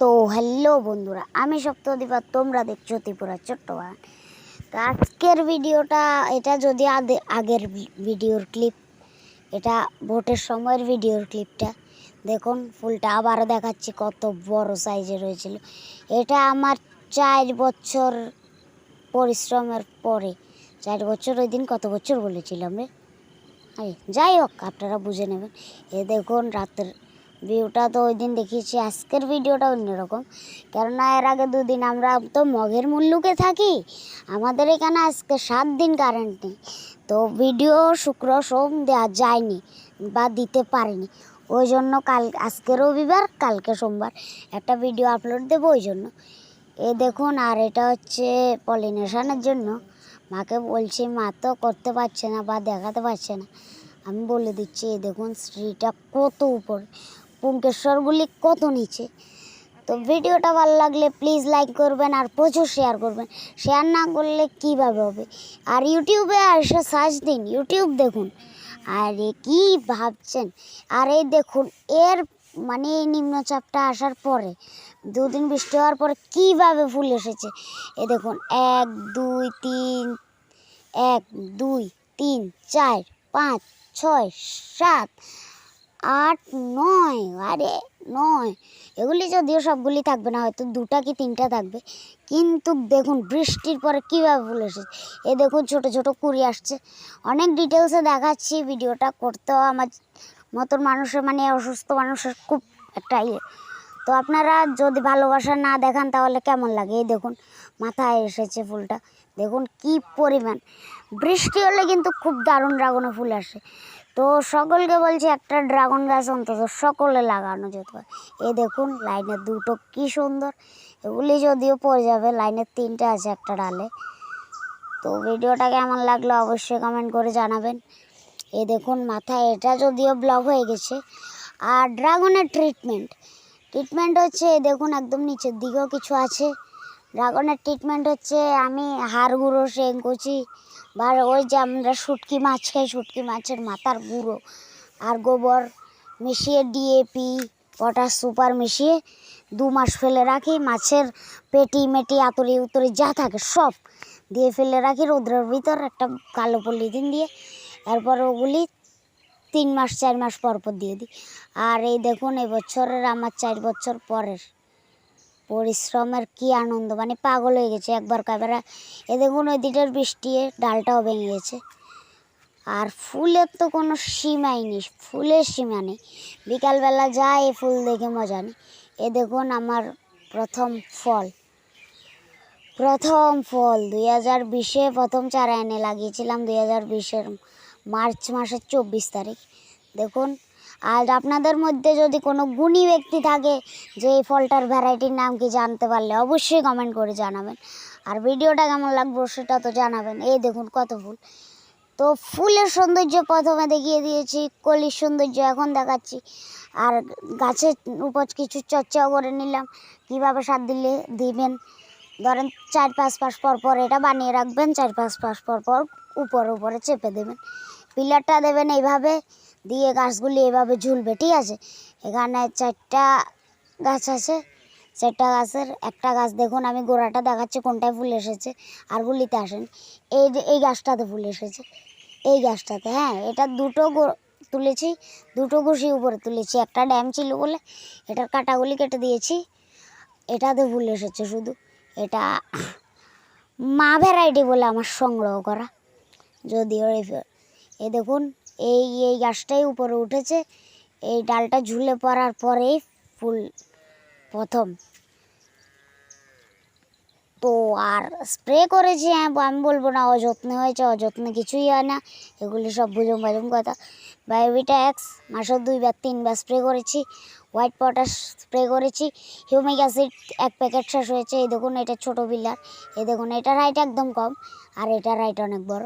তো হ্যালো বন্ধুরা, আমি সপ্তদীপ আর তোমরা দেখছো ত্রিপুরা ছোট্ট বাগান। তো আজকের ভিডিওটা এটা যদি আগের ভিডিওর ক্লিপ, এটা ভোটের সময়ের ভিডিওর ক্লিপটা দেখুন। ফুলটা আবারও দেখাচ্ছি, কত বড় সাইজের হয়েছিল। এটা আমার 4 বছর পরিশ্রমের পরে। 4 বছর, ওই দিন কত বছর বলেছিলাম রে, যাই হোক আপনারা বুঝে নেবেন। দেখুন রাতের ভিউটা তো ওই দিন দেখিয়েছি, আজকের ভিডিওটা অন্যরকম। কেননা এর আগে 2 দিন আমরা তো মগের মুল্লুকে থাকি, আমাদের এখানে আজকে 7 দিন কারেন্ট নেই। তো ভিডিও শুক্র সোম দেওয়া যায়নি বা দিতে পারিনি, ওই জন্য আজকে রবিবার, কালকে সোমবার একটা ভিডিও আপলোড দেবো, ওই জন্য। দেখুন, আর এটা হচ্ছে পলিনেশনের জন্য। মাকে বলছি, মা তো করতে পারছে না বা দেখাতে পারছে না, আমি বলে দিচ্ছি। দেখুন শ্রীটা কত উপরে, পুঙ্কেশ্বরগুলি কত নিচে। তো ভিডিওটা ভালো লাগলে প্লিজ লাইক করবেন আর প্রচুর শেয়ার করবেন। শেয়ার না করলে কীভাবে হবে? আর ইউটিউবে এসে সার্চ দিন, ইউটিউব দেখুন। আরে কি ভাবছেন? আর এই দেখুন, এর মানে এই নিম্নচাপটা আসার পরে 2 দিন বৃষ্টি হওয়ার পরে কীভাবে ফুল এসেছে। দেখুন 1 2 3, 1 2 3 4 5 6 7 8 9, আরে 9। এগুলি যদিও সবগুলি থাকবে না, হয়তো 2টা কি 3টা থাকবে, কিন্তু দেখুন বৃষ্টির পরে কীভাবে ফুল এসেছে। দেখুন ছোট ছোট কুড়ি আসছে। অনেক ডিটেলসে দেখাচ্ছি, ভিডিওটা করতেও আমার মতন মানুষের, মানে অসুস্থ মানুষের খুব একটা তো আপনারা যদি ভালোবাসা না দেখান তাহলে কেমন লাগে? দেখুন মাথায় এসেছে ফুলটা, দেখুন কি পরিমাণ। বৃষ্টি হলে কিন্তু খুব দারুণ ড্রাগনে ফুল আসে। তো সকলকে বলছি, একটা ড্রাগন গাছ অন্তত সকলে লাগানো যেতে পারে। দেখুন লাইনের 2টো কি সুন্দর। এগুলি যদিও পড়ে যাবে, লাইনের 3টে আছে একটা ডালে। তো ভিডিওটা কেমন লাগলো অবশ্যই কমেন্ট করে জানাবেন। দেখুন মাথায় এটা যদিও ব্লক হয়ে গেছে। আর ড্রাগনের ট্রিটমেন্ট হচ্ছে, দেখুন একদম নিচের দিকেও কিছু আছে। ড্রাগনের ট্রিটমেন্ট হচ্ছে, আমি হাড় গুঁড়ো সেং করছি, বা ওই যে আমরা শুটকি মাছ খাই, শুটকি মাছের মাথার গুঁড়ো আর গোবর মিশিয়ে, ডিএপি পটাশ সুপার মিশিয়ে 2 মাস ফেলে রাখি। মাছের পেটি মেটি আতরি উতরি যা থাকে সব দিয়ে ফেলে রাখি রোদ্রের ভিতর, একটা কালো পলিথিন দিয়ে। এরপর ওগুলি 3 মাস 4 মাস পর দিয়ে দিই। আর দেখুন এবছরের আমার 4 বছর পরের পরিশ্রমের কি আনন্দ, মানে পাগল হয়ে গেছে একবার ক্যামেরা। দেখুন ওই দিকের বৃষ্টি ডালটাও ভেঙে গেছে। আর ফুলের তো কোনো সীমাই নেই, ফুলের সীমা নেই। বিকালবেলা যায় ফুল দেখে মজা নেই। দেখুন আমার প্রথম ফল 2020-এ প্রথম চারা এনে লাগিয়েছিলাম, 2020-এর মার্চ মাসের 24 তারিখ। দেখুন, আর আপনাদের মধ্যে যদি কোনো গুণী ব্যক্তি থাকে যে এই ফলটার ভ্যারাইটির নাম কি জানতে পারলে অবশ্যই কমেন্ট করে জানাবেন। আর ভিডিওটা কেমন লাগবে সেটা তো জানাবেন। দেখুন কত ফুল। তো ফুলের সৌন্দর্য প্রথমে দেখিয়ে দিয়েছি, কলির সৌন্দর্য এখন দেখাচ্ছি। আর গাছের উপর কিছু চর্চাও করে নিলাম, কীভাবে সার দিবেন। ধরেন 4-5 মাস পর পর এটা বানিয়ে রাখবেন, 4-5 মাস পর পর উপরে চেপে দেবেন। পিলারটা দেবেন এইভাবে দিয়ে, গাছগুলি এভাবে ঝুলবে, ঠিক আছে। এখানে 4টা গাছ আছে, 4টা গাছের একটা গাছ দেখুন, আমি গোড়াটা দেখাচ্ছি কোনটায় ফুল এসেছে, আর গুলিতে আসেন। এই গাছটাতে ফুল এসেছে, এই গাছটাতে। হ্যাঁ, এটা 2টো তুলেছি, 2টো ঘুষি উপরে তুলেছি, একটা ড্যাম ছিল বলে এটার কাটাগুলি কেটে দিয়েছি। এটাতে ফুল এসেছে শুধু। এটা মা ভ্যারাইটি বলে আমার সংগ্রহ করা, যদিও। দেখুন এই গাছটাই উপরে উঠেছে, এই ডালটা ঝুলে পড়ার পরেই ফুল প্রথম। তো আর স্প্রে করেছি, আমি বলবো না অযত্নে হয়েছে, অযত্নে কিছুই হয় না, এগুলি সব বুঝুম বাজুম কথা। বায়োভিটা এক্স মাসে 2-3বার স্প্রে করেছি, হোয়াইট পটাশ স্প্রে করেছি, হিউমিক অ্যাসিড 1 প্যাকেট শেষ হয়েছে। দেখুন এটা ছোটো পিলার, দেখুন এটার হাইট একদম কম আর এটার হাইট অনেক বড়।